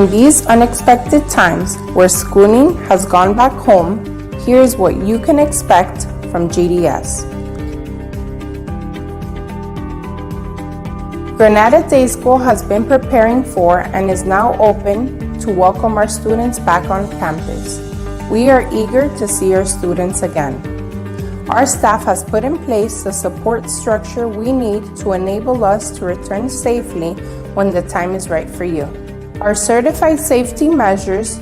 During these unexpected times where schooling has gone back home, here's what you can expect from GDS. Granada Day School has been preparing for and is now open to welcome our students back on campus. We are eager to see our students again. Our staff has put in place the support structure we need to enable us to return safely when the time is right for you. Our certified safety measures,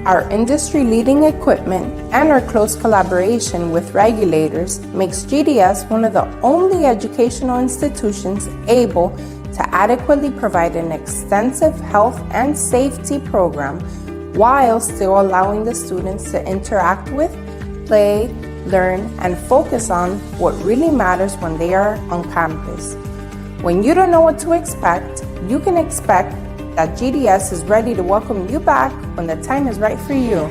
our industry-leading equipment, and our close collaboration with regulators makes GDS one of the only educational institutions able to adequately provide an extensive health and safety program while still allowing the students to interact with, play, learn, and focus on what really matters when they are on campus. When you don't know what to expect, you can expect that GDS is ready to welcome you back when the time is right for you.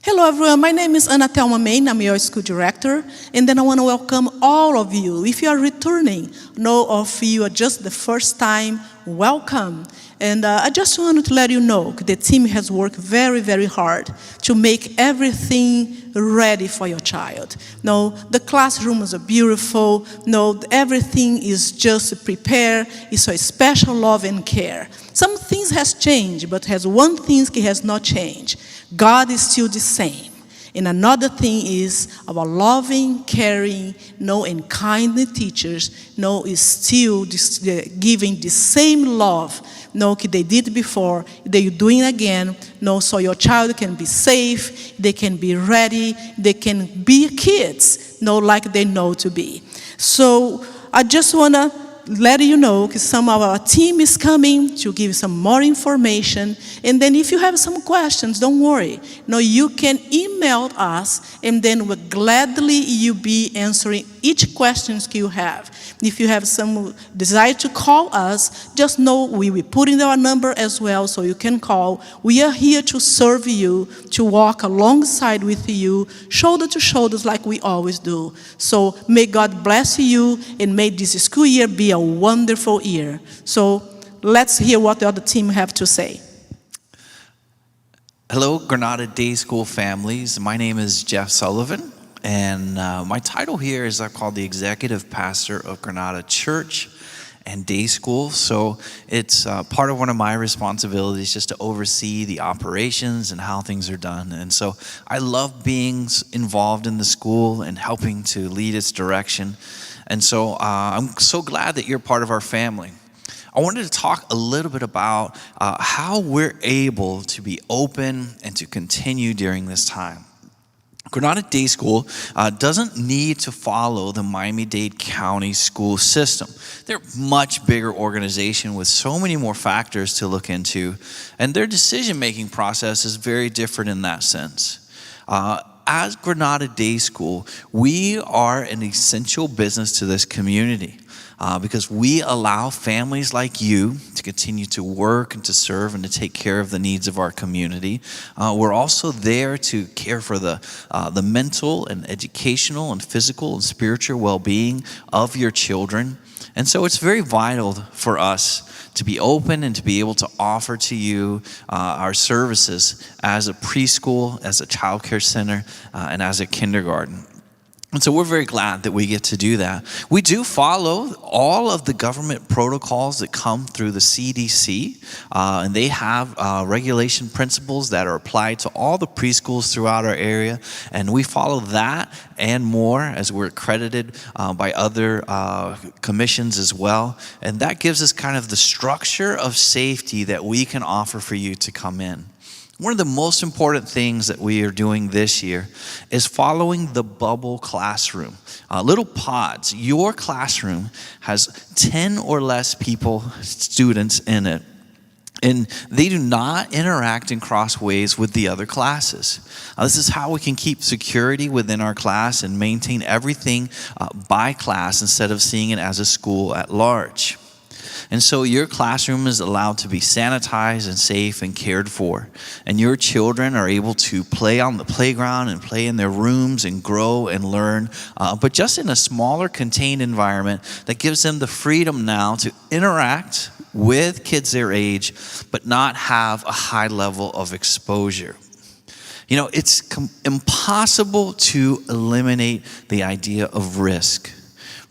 Hello everyone, my name is Untitled Chapter. I'm your school director, and then I want to welcome all of you. If you are returning, know of you are just the first time, welcome. And I just wanted to let you know the team has worked very, very hard to make everything ready for your child. No, the classrooms are beautiful. No, everything is just prepared. It's a special love and care. Some things has changed, but has one thing has not changed. God is still the same. And another thing is our loving, caring, and kind teachers, is still giving the same love, they did before, they're doing again, so your child can be safe, they can be ready, they can be kids, like they know to be. So I just want to let you know because some of our team is coming to give some more information. And then if you have some questions, don't worry. You can email us, and then we'll gladly you be answering each question you have. If you have some desire to call us, just know we will put in our number as well, so you can call. We are here to serve you, to walk alongside with you, shoulder to shoulders like we always do. So may God bless you, and may this school year be a wonderful year. So let's hear what the other team have to say. Hello, Granada Day School families. My name is Jeff Sullivan, and my title here is I'm called the Executive Pastor of Granada Church and Day School. So it's part of one of my responsibilities just to oversee the operations and how things are done. And so I love being involved in the school and helping to lead its direction. And so I'm so glad that you're part of our family. I wanted to talk a little bit about how we're able to be open and to continue during this time. Granada Day School doesn't need to follow the Miami-Dade County school system. They're a much bigger organization with so many more factors to look into, and their decision-making process is very different in that sense. As Granada Day School, we are an essential business to this community. Because we allow families like you to continue to work and to serve and to take care of the needs of our community. We're also there to care for the mental and educational and physical and spiritual well-being of your children. And so it's very vital for us to be open and to be able to offer to you our services as a preschool, as a child care center, and as a kindergarten. And so we're very glad that we get to do that. We do follow all of the government protocols that come through the CDC, and they have regulation principles that are applied to all the preschools throughout our area, and we follow that and more as we're accredited by other commissions as well. And that gives us kind of the structure of safety that we can offer for you to come in. One of the most important things that we are doing this year is following the bubble classroom. Little pods. Your classroom has 10 or less students in it. And they do not interact and cross ways with the other classes. This is how we can keep security within our class and maintain everything by class instead of seeing it as a school at large. And so your classroom is allowed to be sanitized and safe and cared for. And your children are able to play on the playground and play in their rooms and grow and learn, but just in a smaller contained environment that gives them the freedom now to interact with kids their age, but not have a high level of exposure. You know, it's impossible to eliminate the idea of risk.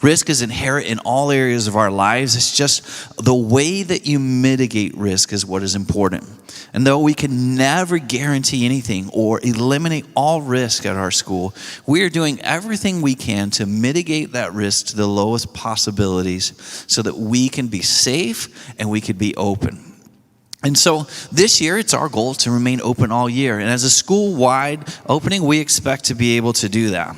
Risk is inherent in all areas of our lives. It's just the way that you mitigate risk is what is important. And though we can never guarantee anything or eliminate all risk at our school, we are doing everything we can to mitigate that risk to the lowest possibilities so that we can be safe and we can be open. And so this year, it's our goal to remain open all year. And as a school-wide opening, we expect to be able to do that.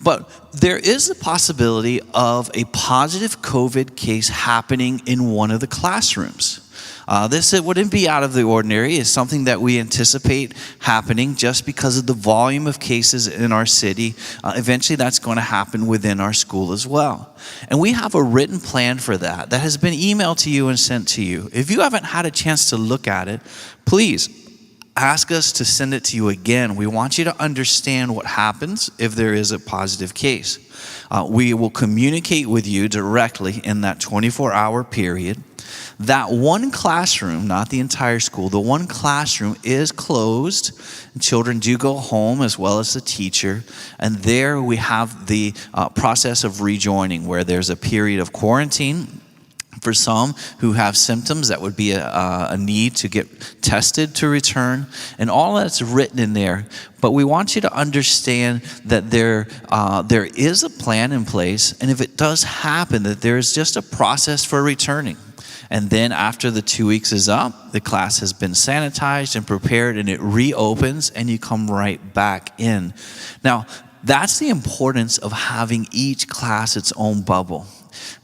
But there is the possibility of a positive COVID case happening in one of the classrooms. It wouldn't be out of the ordinary. It's something that we anticipate happening just because of the volume of cases in our city. Eventually, that's going to happen within our school as well. And we have a written plan for that has been emailed to you and sent to you. If you haven't had a chance to look at it, please ask us to send it to you again. We want you to understand what happens if there is a positive case. We will communicate with you directly in that 24-hour period. That one classroom, not the entire school, the one classroom is closed. Children do go home as well as the teacher. And there we have the process of rejoining where there's a period of quarantine. For some who have symptoms, that would be a need to get tested to return. And all that's written in there. But we want you to understand that there is a plan in place. And if it does happen, that there is just a process for returning. And then after the 2 weeks is up, the class has been sanitized and prepared, and it reopens, and you come right back in. Now, that's the importance of having each class its own bubble,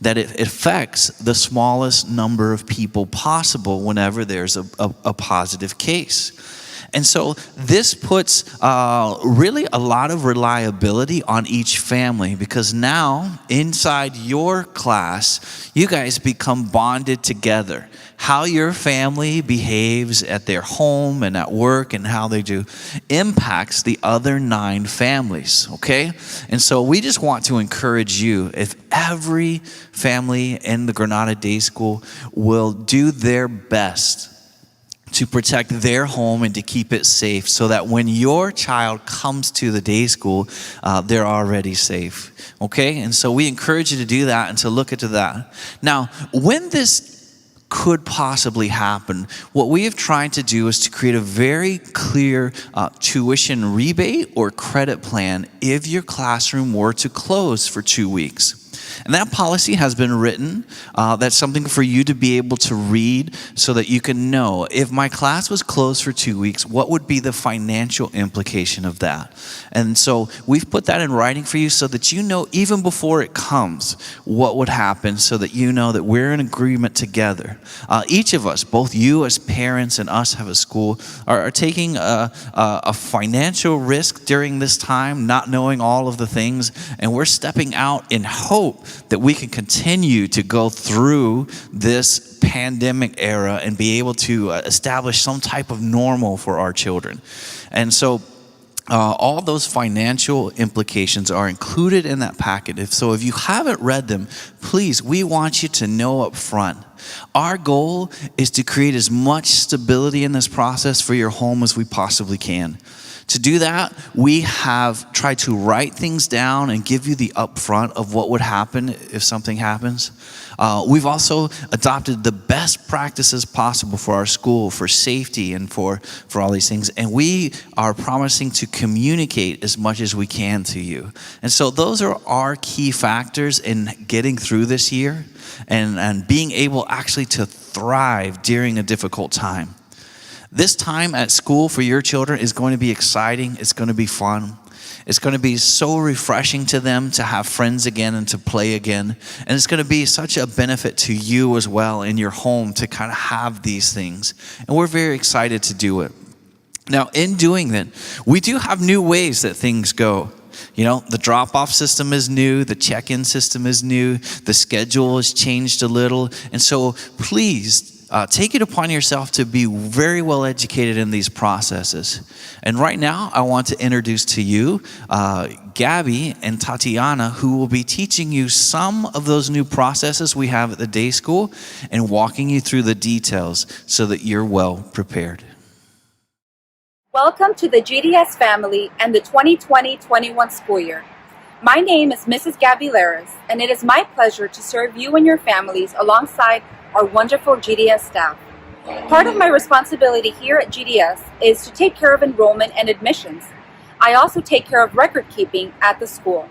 that it affects the smallest number of people possible whenever there's a positive case. And so this puts really a lot of reliability on each family, because now inside your class, you guys become bonded together. How your family behaves at their home and at work and how they do impacts the other 9 families, okay? And so we just want to encourage you, if every family in the Granada Day School will do their best to protect their home and to keep it safe so that when your child comes to the day school, they're already safe, okay? And so we encourage you to do that and to look into that. Now, when this could possibly happen, what we have tried to do is to create a very clear tuition rebate or credit plan if your classroom were to close for 2 weeks. And that policy has been written. That's something for you to be able to read so that you can know, if my class was closed for 2 weeks, what would be the financial implication of that? And so we've put that in writing for you so that you know even before it comes what would happen, so that you know that we're in agreement together. Each of us, both you as parents and us as a school, are taking a financial risk during this time, not knowing all of the things, and we're stepping out in hope that we can continue to go through this pandemic era and be able to establish some type of normal for our children. And so all those financial implications are included in that packet. If you haven't read them, please, we want you to know up front. Our goal is to create as much stability in this process for your home as we possibly can. To do that, we have tried to write things down and give you the upfront of what would happen if something happens. We've also adopted the best practices possible for our school, for safety and for all these things. And we are promising to communicate as much as we can to you. And so those are our key factors in getting through this year and being able actually to thrive during a difficult time. This time at school for your children is going to be exciting. It's going to be fun. It's going to be so refreshing to them to have friends again and to play again. And it's going to be such a benefit to you as well in your home to kind of have these things. And we're very excited to do it. Now, in doing that, we do have new ways that things go. The drop-off system is new, the check-in system is new, the schedule has changed a little. And so please, take it upon yourself to be very well educated in these processes. And right now, I want to introduce to you Gabby and Tatiana, who will be teaching you some of those new processes we have at the day school and walking you through the details so that you're well prepared. Welcome to the GDS family and the 2020-21 school year. My name is Mrs. Gabby Laris, and it is my pleasure to serve you and your families alongside our wonderful GDS staff. Part of my responsibility here at GDS is to take care of enrollment and admissions. I also take care of record keeping at the school.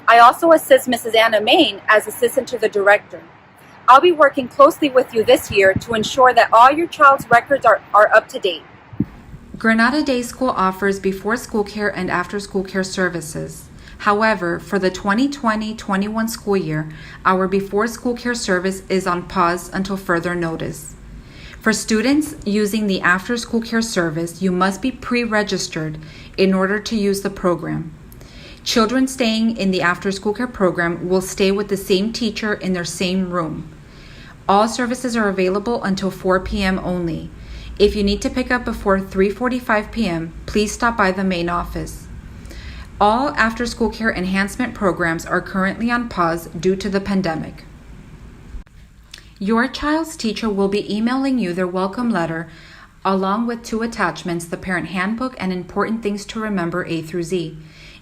I also assist Mrs. Anna Main as assistant to the director. I'll be working closely with you this year to ensure that all your child's records are up to date. Granada Day School offers before school care and after school care services. However, for the 2020-21 school year, our before school care service is on pause until further notice. For students using the after school care service, you must be pre-registered in order to use the program. Children staying in the after school care program will stay with the same teacher in their same room. All services are available until 4 p.m. only. If you need to pick up before 3:45 p.m., please stop by the main office. All after-school care enhancement programs are currently on pause due to the pandemic. Your child's teacher will be emailing you their welcome letter along with 2 attachments, the parent handbook and important things to remember A through Z.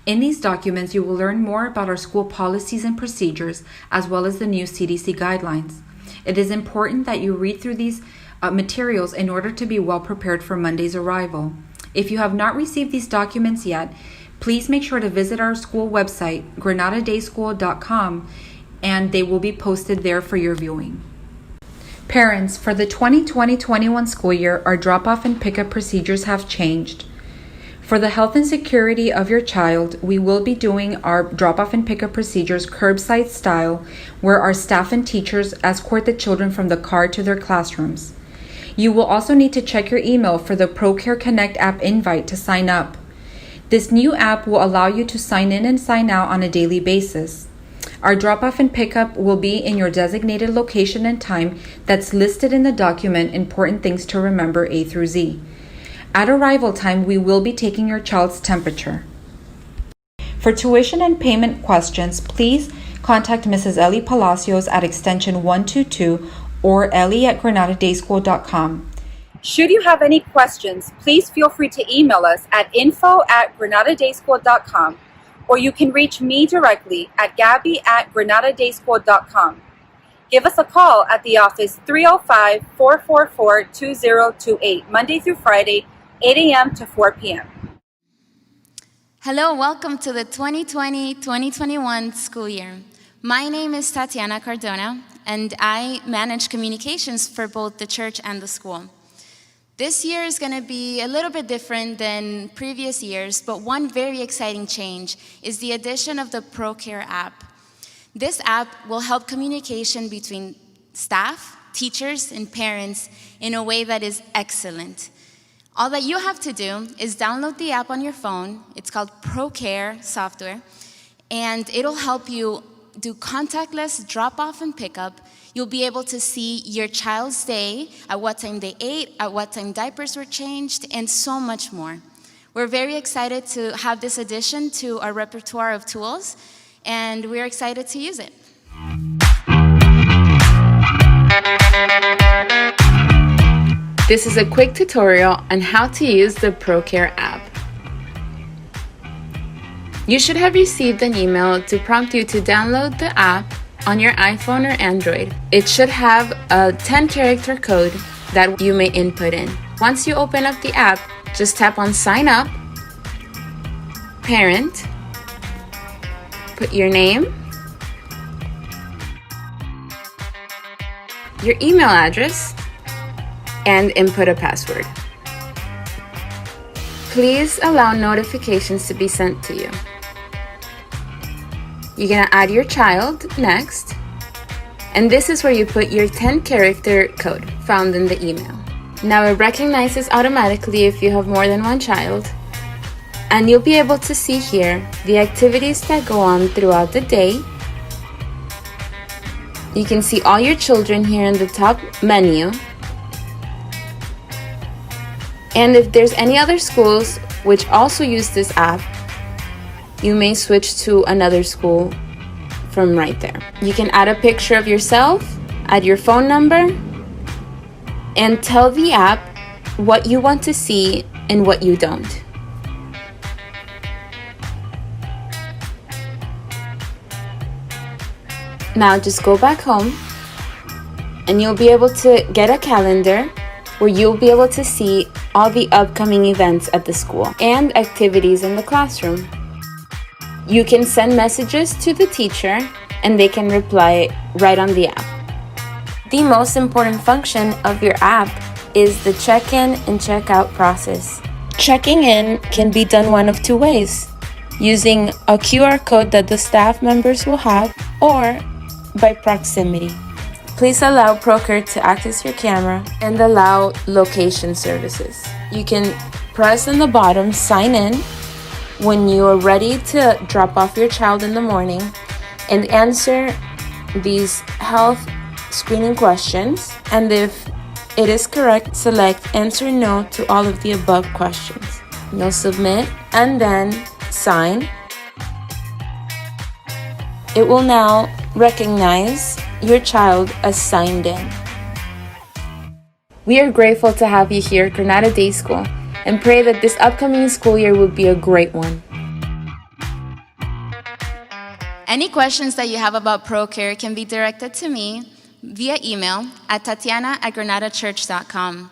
In these documents, you will learn more about our school policies and procedures as well as the new CDC guidelines. It is important that you read through these materials in order to be well prepared for Monday's arrival. If you have not received these documents yet, please make sure to visit our school website, granadadayschool.com, and they will be posted there for your viewing. Parents, for the 2020-21 school year, our drop-off and pickup procedures have changed. For the health and security of your child, we will be doing our drop-off and pickup procedures curbside style, where our staff and teachers escort the children from the car to their classrooms. You will also need to check your email for the ProCare Connect app invite to sign up. This new app will allow you to sign in and sign out on a daily basis. Our drop-off and pickup will be in your designated location and time that's listed in the document Important Things to Remember A through Z. At arrival time, we will be taking your child's temperature. For tuition and payment questions, please contact Mrs. Ellie Palacios at extension 122 or ellie@granadadayschool.com. Should you have any questions, please feel free to email us at info@granadadayschool.com, or you can reach me directly at gabby@granadadayschool.com. Give us a call at the office 305-444-2028, Monday through Friday, 8 a.m. to 4 p.m. Hello, welcome to the 2020-2021 school year. My name is Tatiana Cardona, and I manage communications for both the church and the school. This year is going to be a little bit different than previous years, but one very exciting change is the addition of the ProCare app. This app will help communication between staff, teachers, and parents in a way that is excellent. All that you have to do is download the app on your phone. It's called ProCare software, and it'll help you do contactless drop-off and pickup. You'll be able to see your child's day, at what time they ate, at what time diapers were changed, and so much more. We're very excited to have this addition to our repertoire of tools, and we're excited to use it. This is a quick tutorial on how to use the ProCare app. You should have received an email to prompt you to download the app on your iPhone or Android. It should have a 10-character code that you may input in. Once you open up the app, just tap on Sign Up, Parent, put your name, your email address, and input a password. Please allow notifications to be sent to you. You're gonna add your child next, and this is where you put your 10-character code found in the email. Now it recognizes automatically if you have more than one child. And you'll be able to see here the activities that go on throughout the day. You can see all your children here in the top menu. And if there's any other schools which also use this app, you may switch to another school from right there. You can add a picture of yourself, add your phone number, and tell the app what you want to see and what you don't. Now just go back home and you'll be able to get a calendar where you'll be able to see all the upcoming events at the school and activities in the classroom. You can send messages to the teacher and they can reply right on the app. The most important function of your app is the check-in and check-out process. Checking in can be done one of two ways, using a QR code that the staff members will have or by proximity. Please allow Procare to access your camera and allow location services. You can press on the bottom sign in when you are ready to drop off your child in the morning and answer these health screening questions, and if it is correct, select answer no to all of the above questions. You'll submit and then sign. It will now recognize your child as signed in. We are grateful to have you here at Granada Day School and pray that this upcoming school year will be a great one. Any questions that you have about ProCare can be directed to me via email at tatiana@granadachurch.com.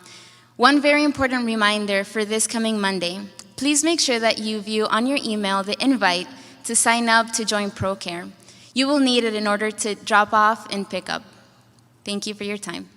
One very important reminder for this coming Monday, please make sure that you view on your email the invite to sign up to join ProCare. You will need it in order to drop off and pick up. Thank you for your time.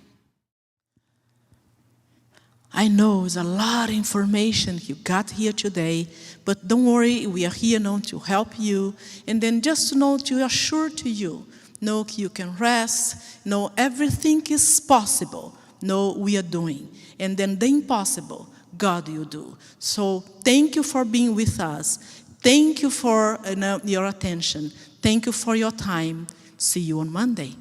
I know it's a lot of information you got here today, but don't worry, we are here now to help you. And then just to know, to assure to you, know you can rest, know everything is possible, know we are doing. And then the impossible, God will do. So thank you for being with us. Thank you for your attention. Thank you for your time. See you on Monday.